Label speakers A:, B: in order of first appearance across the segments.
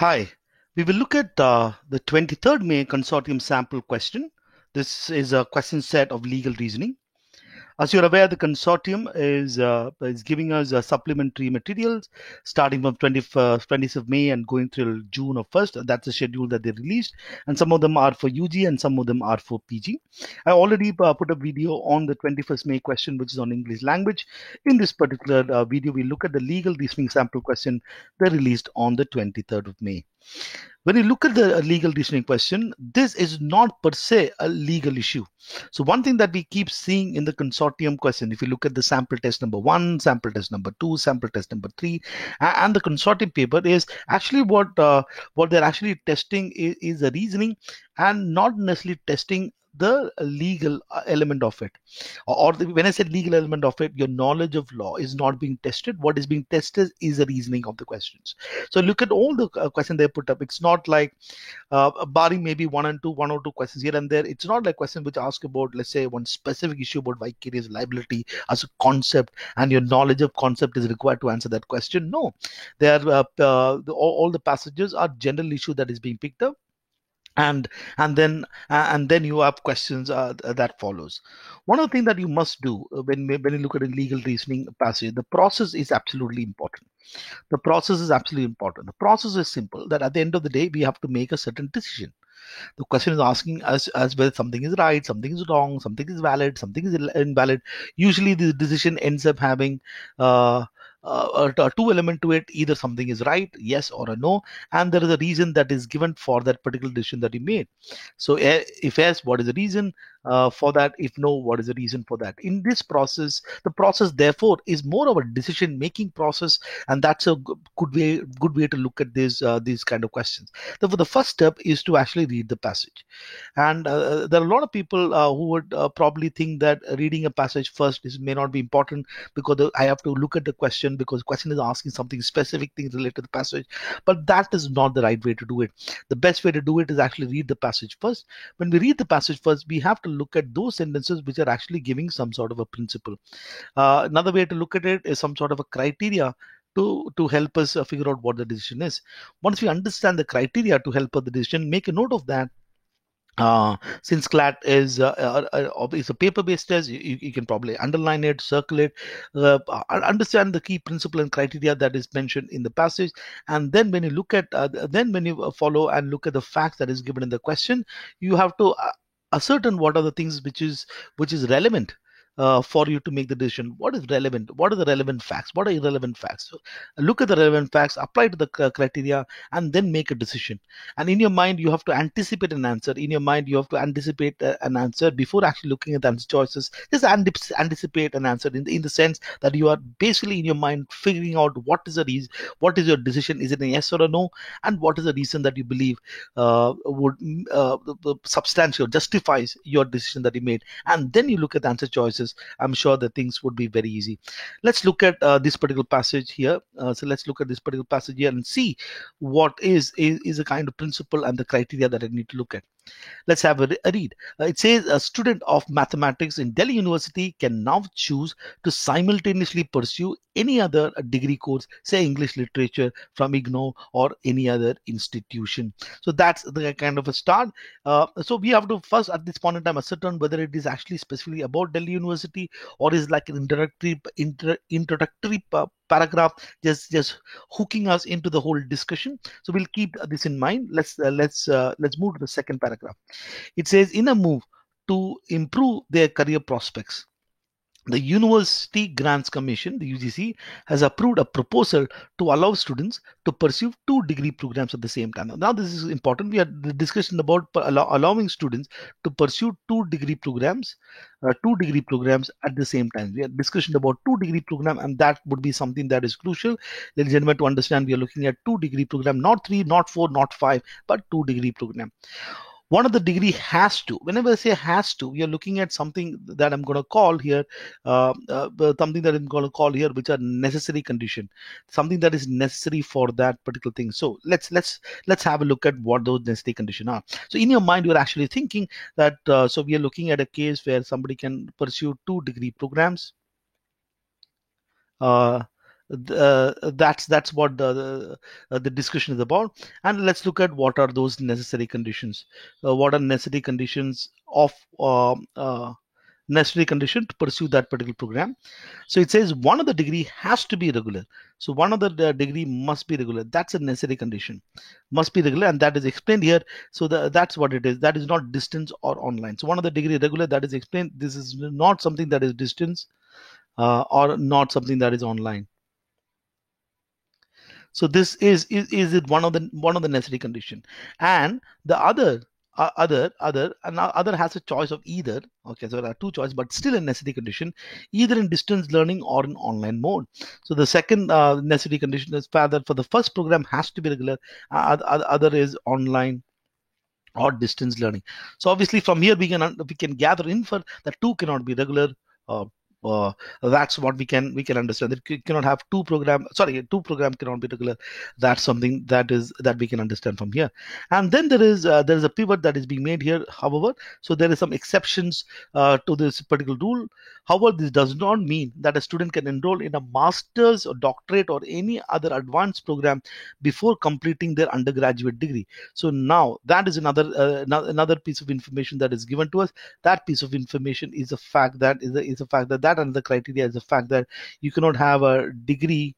A: Hi, we will look at the 23rd May consortium sample question. This is a question set of legal reasoning. As you're aware, the consortium is giving us supplementary materials starting from 20th of May and going till June of 1st. That's the schedule that they released. And some of them are for UG and some of them are for PG. I already put a video on the 21st May question, which is on English language. In this particular video, we look at the legal reasoning sample question they released on the 23rd of May. When you look at the legal reasoning question, this is not per se a legal issue. So one thing that we keep seeing in the consortium question, if you look at the sample test number 1, sample test number 2, sample test number 3, and the consortium paper is actually what they're actually testing is the reasoning and not necessarily testing the legal element of it. When I said legal element of it, your knowledge of law is not being tested. What is being tested is the reasoning of the questions. So look at all the questions they put up. It's not like barring maybe one or two questions here and there. It's not like questions which ask about, let's say, one specific issue about vicarious liability as a concept, and your knowledge of concept is required to answer that question. No, they are all the passages are general issue that is being picked up, and and then you have questions that follows. One of the things that you must do when you look at a legal reasoning passage, the process is absolutely important. The process is simple, that at the end of the day we have to make a certain decision. The question is asking us as whether something is right, something is wrong, something is valid, something is invalid. Usually the decision ends up having uh, a two element to it. Either something is right, yes or a no, and there is a reason that is given for that particular decision that you made. So if yes, what is the reason for that? If no, what is the reason for that? In this process, the process therefore is more of a decision making process, and that's a good way to look at these kind of questions. Therefore, the first step is to actually read the passage. And there are a lot of people who would probably think that reading a passage first may not be important, because I have to look at the question, because the question is asking something specific things related to the passage. But that is not the right way to do it. The best way to do it is actually read the passage first. When we read the passage first, we have to look at those sentences which are actually giving some sort of a principle. Another way to look at it is some sort of a criteria to help us figure out what the decision is. Once we understand the criteria to help us the decision, make a note of that. Since CLAT is a paper-based test, you can probably underline it, circle it, understand the key principle and criteria that is mentioned in the passage, and then when you follow and look at the facts that is given in the question, you have to ascertain what are the things which is relevant. For you to make the decision, what is relevant, what are the relevant facts, what are irrelevant facts. So look at the relevant facts, apply to the criteria, and then make a decision. And in your mind you have to anticipate an answer. In your mind you have to anticipate an answer before actually looking at the answer choices. Just anticipate an answer in the sense that you are basically in your mind figuring out what is the reason, what is your decision, is it a yes or a no, and what is the reason that you believe would substantiate, justifies your decision that you made. And then you look at the answer choices. I'm sure that things would be very easy. Let's look at this particular passage here. So let's look at this particular passage here and see what is a kind of principle and the criteria that I need to look at. Let's have a read. It says a student of mathematics in Delhi University can now choose to simultaneously pursue any other degree course, say English literature from IGNOU or any other institution. So that's the kind of a start. So we have to first at this point in time ascertain whether it is actually specifically about Delhi University, or is like an introductory paragraph just hooking us into the whole discussion. So we'll keep this in mind. Let's move to the second paragraph. It says, in a move to improve their career prospects, the University Grants Commission, the UGC, has approved a proposal to allow students to pursue two degree programs at the same time. Now, this is important. We had the discussion about allowing students to pursue two degree programs at the same time. We had discussion about two degree program, and that would be something that is crucial, ladies and gentlemen, to understand. We are looking at two degree program, not three, not four, not five, but two degree program. One of the degree has to, whenever I say has to, we are looking at something that I'm going to call here, something that I'm going to call here, which are necessary condition, something that is necessary for that particular thing. So let's have a look at what those necessary condition are. So in your mind, you're actually thinking that, so we are looking at a case where somebody can pursue two degree programs. Uh, That's what the discussion is about. And let's look at what are those necessary conditions. What are necessary conditions of necessary condition to pursue that particular program? So it says one of the degree has to be regular. So one of the degree must be regular. That's a necessary condition. Must be regular, and that is explained here. So that's what it is. That is not distance or online. So one of the degree regular, that is explained. This is not something that is distance or not something that is online. So this is it one of the necessary condition. And the other has a choice of either. Okay, so there are two choices, but still a necessary condition, either in distance learning or in online mode. So the second necessary condition is that for the first program has to be regular, other is online or distance learning. So obviously from here we can gather infer that two cannot be regular. uh, uh, that's what we can understand, that cannot have two program cannot be regular. That's something that we can understand from here. And then there is a pivot that is being made here, however. So there is some exceptions to this particular rule. However, this does not mean that a student can enroll in a master's or doctorate or any other advanced program before completing their undergraduate degree. So now that is another piece of information that is given to us. That piece of information is a fact that is a fact that another criteria is the fact that you cannot have a degree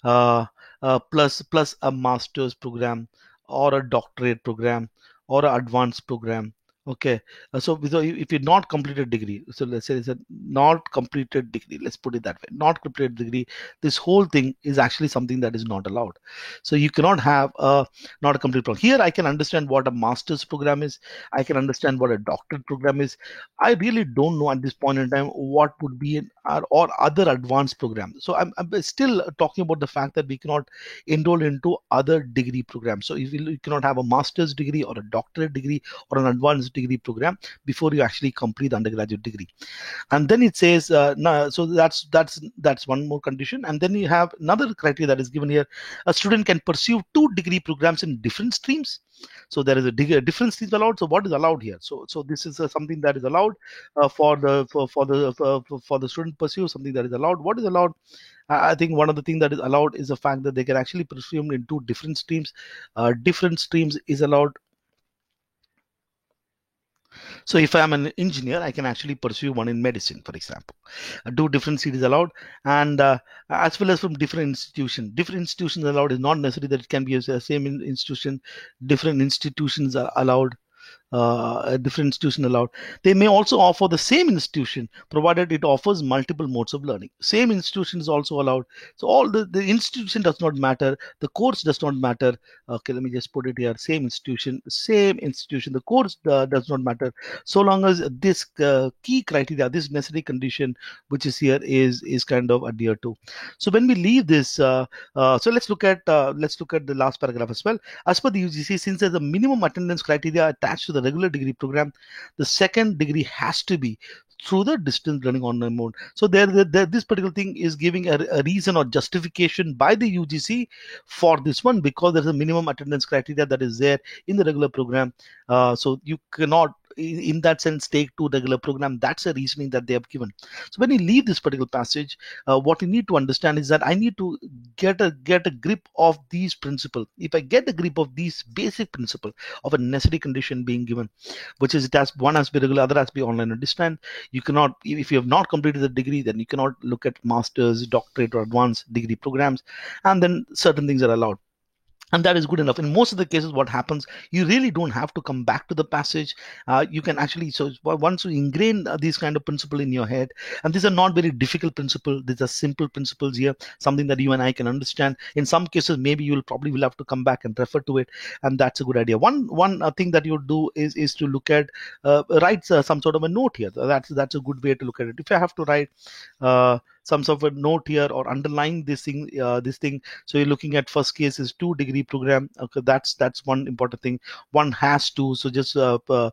A: plus a master's program or a doctorate program or an advanced program. Okay, so if you not completed degree, so let's say it's a not completed degree, let's put it that way, not completed degree, this whole thing is actually something that is not allowed. So you cannot have a not a complete program. Here I can understand what a master's program is, I can understand what a doctorate program is. I really don't know at this point in time what would be or other advanced program. So I'm still talking about the fact that we cannot enroll into other degree programs. So if you cannot have a master's degree or a doctorate degree or an advanced degree program before you actually complete the undergraduate degree. And then it says no, so that's one more condition. And then you have another criteria that is given here: a student can pursue two degree programs in different streams. So there is a different streams allowed. So what is allowed here? So this is something that is allowed for the student pursue something that is allowed. What is allowed? I think one of the things that is allowed is the fact that they can actually pursue in two different streams. Different streams is allowed. So if I'm an engineer, I can actually pursue one in medicine, for example. Two different series allowed, and as well as from different institutions. Different institutions allowed is not necessary that it can be a same institution. Different institutions are allowed. A different institution allowed. They may also offer the same institution provided it offers multiple modes of learning. Same institution is also allowed. So all the institution does not matter. The course does not matter. Okay, let me just put it here. Same institution, same institution. The course does not matter. So long as this key criteria, this necessary condition, which is here, is kind of adhered to. So when we leave this, so let's look at the last paragraph as well. As per the UGC, since there's a minimum attendance criteria attached to the regular degree program, the second degree has to be through the distance learning online mode. So this particular thing is giving a reason or justification by the UGC for this one, because there's a minimum attendance criteria that is there in the regular program. So you cannot in that sense take to regular program. That's a reasoning that they have given. So when you leave this particular passage, what you need to understand is that I need to get a grip of these principles. If I get the grip of these basic principle of a necessary condition being given, which is it has one has to be regular, other has to be online or distance. You cannot, if you have not completed the degree, then you cannot look at masters, doctorate or advanced degree programs, and then certain things are allowed, and that is good enough. In most of the cases, what happens, you really don't have to come back to the passage. You can actually, so once you ingrain these kind of principle in your head, and these are not very difficult principle, these are simple principles here, something that you and I can understand. In some cases maybe you will probably will have to come back and refer to it, and that's a good idea. One thing that you do is to look at write some sort of a note here. That's a good way to look at it. If I have to write some sort of a note here or underline this thing, so you're looking at first case is 2 degree program. Okay, that's one important thing. One has to, so just one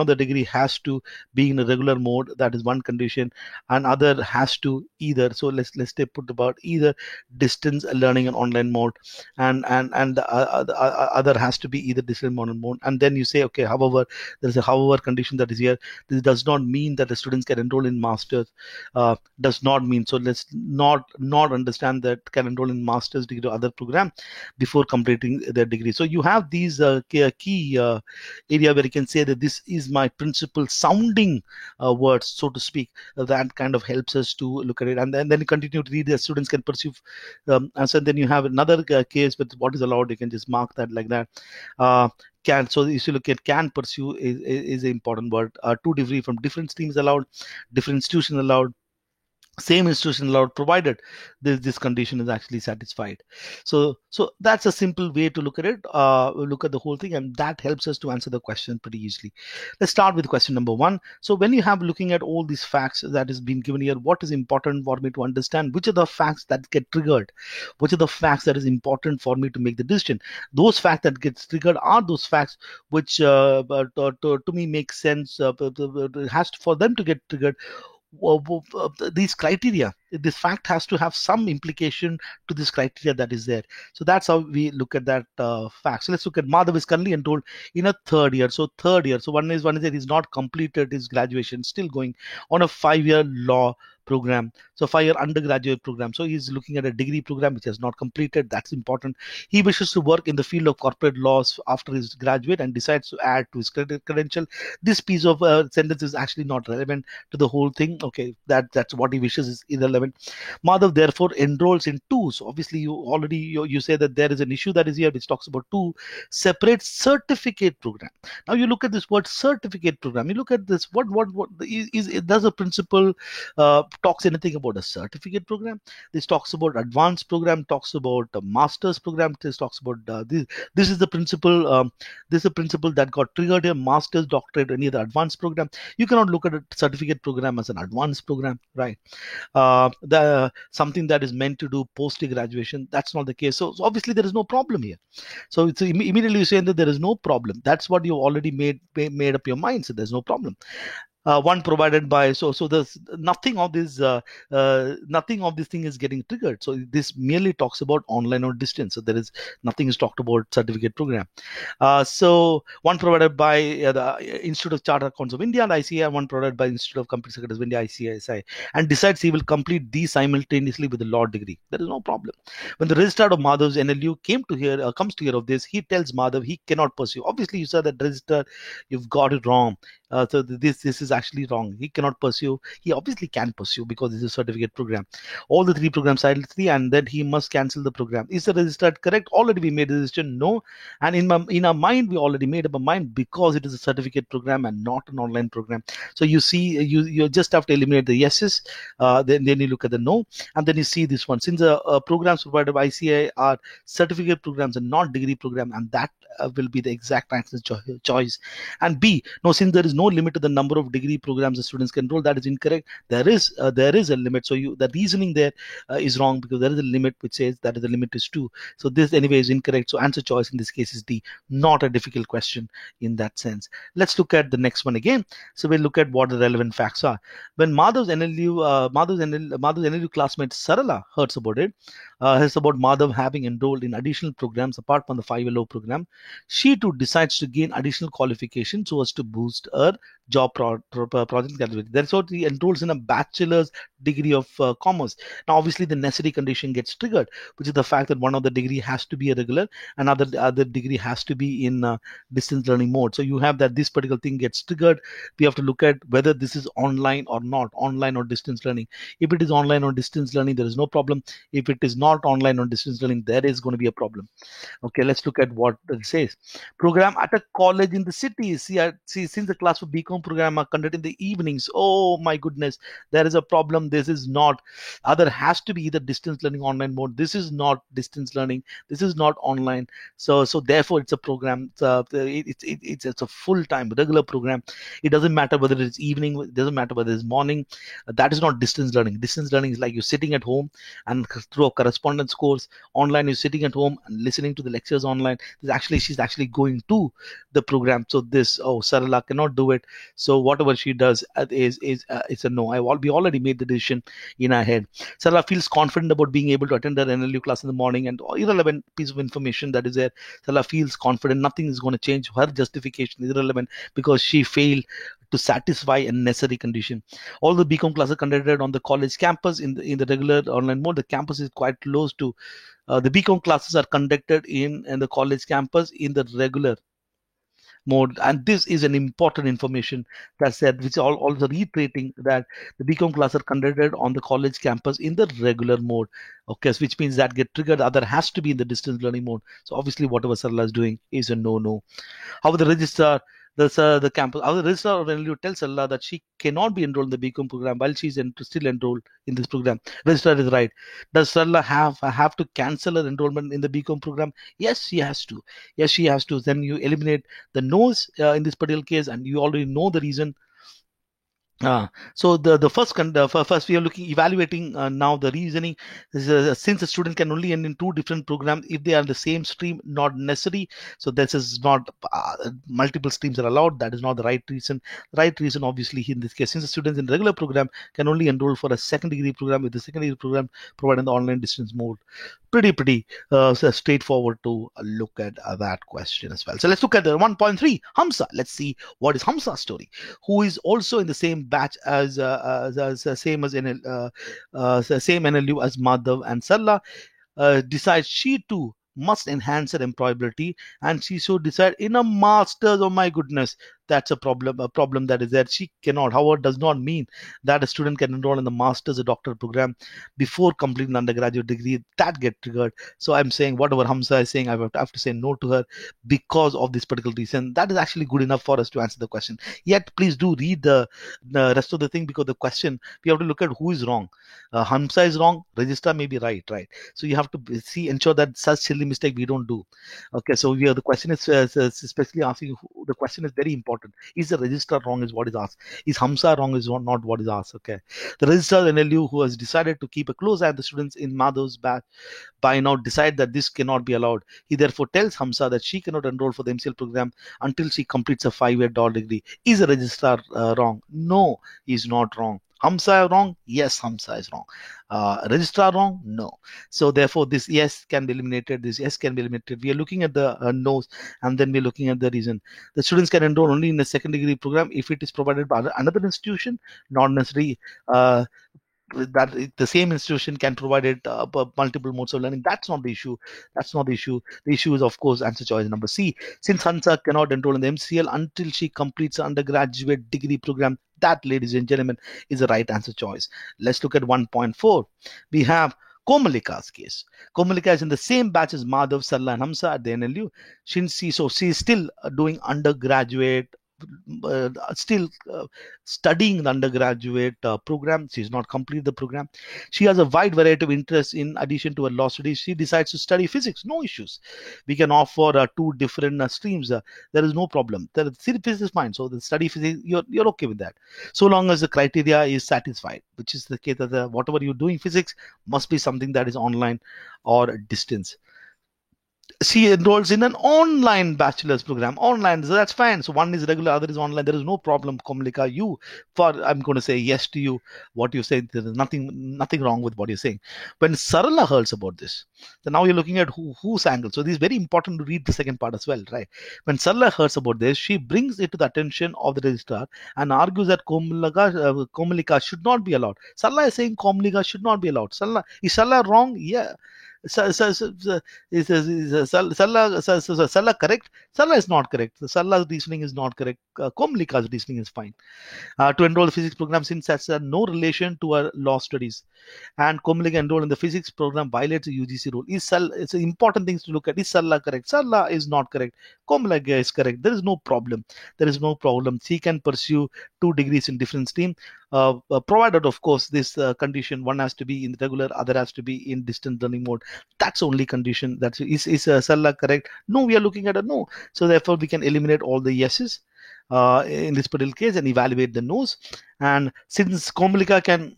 A: of the degree has to be in a regular mode. That is one condition. And other has to either, so let's say put about either distance learning and online mode, and the other has to be either distance mode and mode. And then you say, okay, however, there's a however condition that is here. This does not mean that the students can enroll in masters, does does not mean. So let's not understand that can enroll in master's degree or other program before completing their degree. So you have these key area where you can say that this is my principal sounding words, so to speak. That kind of helps us to look at it, and then you continue to read. The students can pursue, and so then you have another case with what is allowed. You can just mark that like that. Can, so if you look at can pursue is an important word. Two degree from different streams allowed, different institutions allowed, same institution allowed, provided this condition is actually satisfied. So that's a simple way to look at it, look at the whole thing, and that helps us to answer the question pretty easily. Let's start with question number one. So when you have looking at all these facts that has been given here, what is important for me to understand? Which are the facts that get triggered? Which are the facts that is important for me to make the decision? Those facts that gets triggered are those facts which to me make sense. Has to, for them to get triggered, these criteria, this fact has to have some implication to this criteria that is there. So that's how we look at that fact. So let's look at Madhav is currently enrolled in a third year. So third year, so one is that he's not completed his graduation, still going on a 5-year law program, so 5-year undergraduate program. So he's looking at a degree program which has not completed. That's important. He wishes to work in the field of corporate laws after his graduate and decides to add to his credential. This piece of sentence is actually not relevant to the whole thing. Okay, that's what he wishes is irrelevant. Madhav therefore enrolls in two. So obviously you say that there is an issue that is here which talks about two separate certificate program. Now you look at this word certificate program. You look at this. What does a principal talks anything about a certificate program? This talks about advanced program, talks about a master's program. This talks about this is the principle. This is the principle that got triggered here: master's, doctorate, any other advanced program. You cannot look at a certificate program as an advanced program, right? Something that is meant to do post graduation. That's not the case. So obviously there is no problem here. So it's immediately you're saying that there is no problem. That's what you already made up your mind. So there's no problem. One provided by, so there's nothing of this thing is getting triggered. So this merely talks about online or distance. So there is nothing is talked about certificate program. So one provided by the Institute of Chartered Accountants of India and ICAI, one provided by Institute of Company Secretaries of India, ICISI, and decides he will complete these simultaneously with the law degree. There is no problem. When the registrar of Madhav's NLU comes to hear of this, he tells Madhav he cannot pursue. Obviously you said that registrar, you've got it wrong. So this is actually wrong. He cannot pursue. He obviously can pursue because this is a certificate program. All the three programs silently, and then he must cancel the program. Is the registrar correct? Already we made a decision. No, and in our mind we already made up a mind because it is a certificate program and not an online program. So you see, you just have to eliminate the yeses. Then you look at the no, and then you see this one. Since the programs provided by ICAI are certificate programs and not degree program, and that will be the exact answer choice. And B, no, since there is no limit to the number of degree programs the students can enroll, that is incorrect. There is a limit. So the reasoning there is wrong because there is a limit which says that the limit is 2. So this anyway is incorrect. So answer choice in this case is D. Not a difficult question in that sense. Let's look at the next one again. So we'll look at what the relevant facts are. When Madhav's NLU classmate Sarala hears about it, hears about Madhav having enrolled in additional programs apart from the 5-year law program, she too decides to gain additional qualifications so as to boost her job project capability. That's what he enrolls in a bachelor's degree of commerce. Now, obviously, the necessary condition gets triggered, which is the fact that one of the degree has to be a regular, and other degree has to be in distance learning mode. So you have that this particular thing gets triggered. We have to look at whether this is online or not, online or distance learning. If it is online or distance learning, there is no problem. If it is not online or distance learning, there is going to be a problem. Okay, let's look at what it says. Program at a college in the city. See, since the class for BCom program are conducted in the evenings, oh my goodness, there is a problem. This is not, other has to be either distance learning online mode. This is not distance learning. This is not online. So therefore it's a program. It's a full-time regular program. It doesn't matter whether it's evening. It doesn't matter whether it's morning. That is not distance learning. Distance learning is like you're sitting at home and through a correspondence course. Online, you're sitting at home and listening to the lectures online. She's actually going to the program. So Sarala cannot do it. So whatever she does is it's a no. We already made the decision in our head. Sarala feels confident about being able to attend her NLU class in the morning, and irrelevant piece of information that is there. Sarala feels confident. Nothing is going to change. Her justification is irrelevant because she failed to satisfy a necessary condition. All the BCom classes are conducted on the college campus in the regular online mode. The campus is quite close to the BCom classes are conducted in the college campus in the regular mode, and this is an important information that said, which also reiterating that the BCom classes are conducted on the college campus in the regular mode. Okay, so which means that get triggered. Other has to be in the distance learning mode. So obviously, whatever Sarla is doing is a no. How the registrar, the campus, how the registrar of NLU tells Allah that she cannot be enrolled in the BCom program while she's still enrolled in this program. Registrar is right. Does Sarla have to cancel her enrollment in the BCom program? Yes, she has to. Yes, she has to. Then you eliminate the no's in this particular case, and you already know the reason. So the first we are evaluating now the reasoning is, since a student can only end in two different programs if they are in the same stream, not necessary. So this is not multiple streams are allowed. That is not the right reason. The right reason, obviously, in this case, since the students in regular program can only enroll for a second degree program if the second degree program provided the online distance mode. Pretty straightforward to look at that question as well. So let's look at the 1.3 Hamza. Let's see what is Hamza's story, who is also in the same batch as same as same NLU as Madhav and Sarla. Decides she too must enhance her employability, and she should decide in a master's. Oh my goodness, that's a problem that is there. She cannot. However, does not mean that a student can enroll in the master's or doctoral program before completing undergraduate degree. That get triggered. So I'm saying whatever Hamza is saying, I have to say no to her because of this particular reason. That is actually good enough for us to answer the question. Yet please do read the rest of the thing, because the question we have to look at who is wrong. Hamza is wrong. Registrar may be right. So you have to ensure that such silly mistake we don't do. Okay, so the question is especially asking, the question is very important. Is the registrar wrong is what is asked. Is Hamza wrong is not what is asked. Okay, the registrar NLU who has decided to keep a close eye on the students in Madhav's batch by now decide that this cannot be allowed. He therefore tells Hamza that she cannot enroll for the MCL program until she completes a 5-year degree. Is the registrar wrong? No, he's not wrong. Hamza wrong? Yes, Hamza is wrong. Registrar wrong? No. So therefore, this yes can be eliminated. This yes can be eliminated. We are looking at the no's, and then we're looking at the reason. The students can enroll only in a second degree program if it is provided by another institution, not necessarily. That the same institution can provide it multiple modes of learning. That's not the issue. The issue is, of course, answer choice number C. Since Hamza cannot enroll in the MCL until she completes an undergraduate degree program, that, ladies and gentlemen, is the right answer choice. Let's look at 1.4. We have Komalika's case. Komalika is in the same batch as Madhav, Sarla, and Hamza at the NLU. She is still doing undergraduate, still studying the undergraduate program. She's not completed the program. She has a wide variety of interests. In addition to her law studies, she decides to study physics. No issues. We can offer two different streams. There is no problem. Physics is fine. So the study physics, you're okay with that, so long as the criteria is satisfied, which is the case that whatever you're doing physics must be something that is online or distance. She enrolls in an online bachelor's program. Online, so that's fine. So one is regular, other is online. There is no problem, Komalika. I'm going to say yes to you. What you say, there is nothing wrong with what you're saying. When Sarala hears about this, so now you're looking at whose angle. So this is very important to read the second part as well, right? When Sarala hears about this, she brings it to the attention of the registrar and argues that Komalika should not be allowed. Sarala is saying Komalika should not be allowed. Is Sarala wrong? Yeah. Is Salah correct? Salah is not correct. Salah's reasoning is not correct. Komalika's reasoning is fine. To enroll the physics program, since that's no relation to our law studies, and Komalika enrolled in the physics program violates the UGC rule. It's an important things to look at. Is Salah correct? Salah is not correct. Komalika is correct. There is no problem. She can pursue 2 degrees in different stream. Provided, of course, this condition, one has to be in regular, other has to be in distant learning mode. That's the only condition. Is Salah correct? No, we are looking at a no. So therefore, we can eliminate all the yeses in this particular case and evaluate the no's. And since Komalika can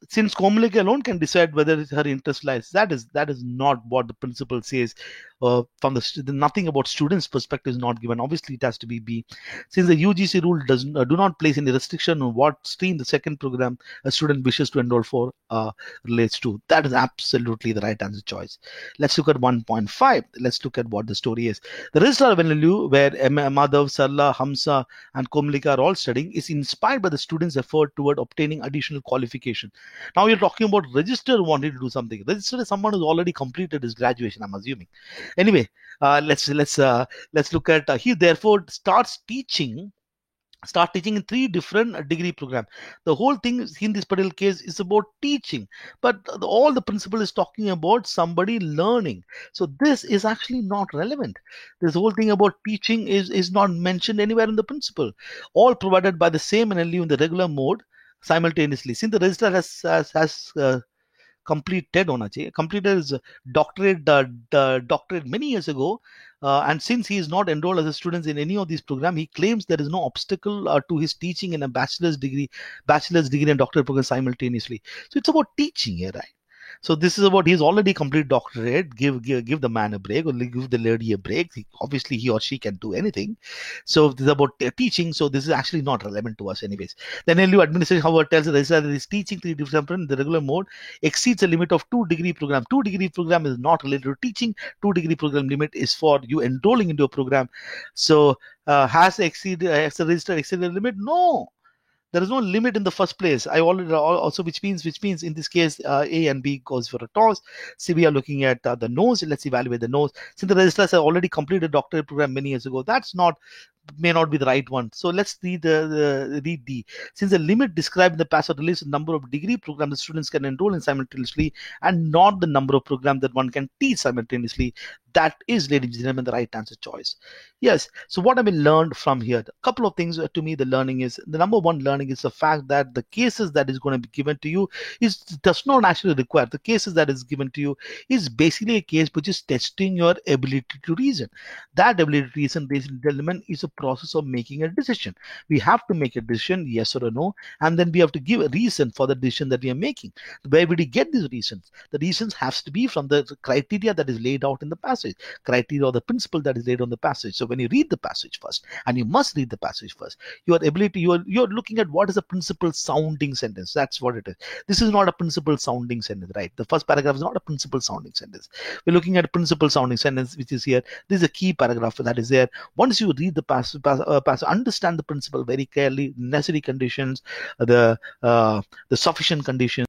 A: since Komalika alone can decide whether her interest lies. That is not what the principle says. From nothing about students' perspective is not given. Obviously, it has to be B. Since the UGC rule does do not place any restriction on what stream the second program a student wishes to enroll for relates to. That is absolutely the right answer choice. Let's look at 1.5. Let's look at what the story is. The registrar of NLU, where Madhav, Sarla, Hamsa, and Komalika are all studying, is inspired by the students' effort toward obtaining additional qualification. Now you're talking about register wanting to do something. Register is someone who's already completed his graduation, I'm assuming. Anyway, let's look at he therefore start teaching in three different degree program. The whole thing in this particular case is about teaching, but all the principle is talking about somebody learning. So this is actually not relevant. This whole thing about teaching is not mentioned anywhere in the principle. All provided by the same NLU in the regular mode simultaneously. Since the registrar has completed होना चाहिए, completed his doctorate many years ago, and since he is not enrolled as a student in any of these programs, he claims there is no obstacle to his teaching in a bachelor's degree and doctorate program simultaneously. So it's about teaching here, right? So this is about he's already completed doctorate. Give the man a break, or give the lady a break. Obviously, he or she can do anything. So this is about teaching. So this is actually not relevant to us, anyways. The NLU administration, however, tells the registrar that his teaching three different in the regular mode exceeds the limit of 2 degree program. 2 degree program is not related to teaching. 2 degree program limit is for you enrolling into a program. So has the registrar exceeded the limit? No, there is no limit in the first place. I already also, which means in this case A and B goes for a toss. See, we are looking at the nose. Let's evaluate the nose. Since the registrars have already completed doctorate program many years ago, that's not may not be the right one. So let's read read D. Since the limit described in the passage relates to the number of degree programs the students can enroll in simultaneously, and not the number of programs that one can teach simultaneously, that is, ladies and gentlemen, the right answer choice. Yes. So what have we learned from here? A couple of things to me. The learning is the number one learning is the fact that the cases that is going to be given to you does not actually require the cases that is given to you is basically a case which is testing your ability to reason. That ability to reason, ladies and gentlemen, is a process of making a decision. We have to make a decision, yes or no, and then we have to give a reason for the decision that we are making. Where would we get these reasons? The reasons has to be from the criteria that is laid out in the passage, criteria or the principle that is laid on the passage. So when you read the passage first, and you must read the passage first, your ability, you're looking at what is a principle sounding sentence. That's what it is. This is not a principle sounding sentence, right? The first paragraph is not a principle sounding sentence. We're looking at a principle sounding sentence, which is here. This is a key paragraph that is there. Once you read the passage, understand the principle very clearly, necessary conditions, the sufficient conditions,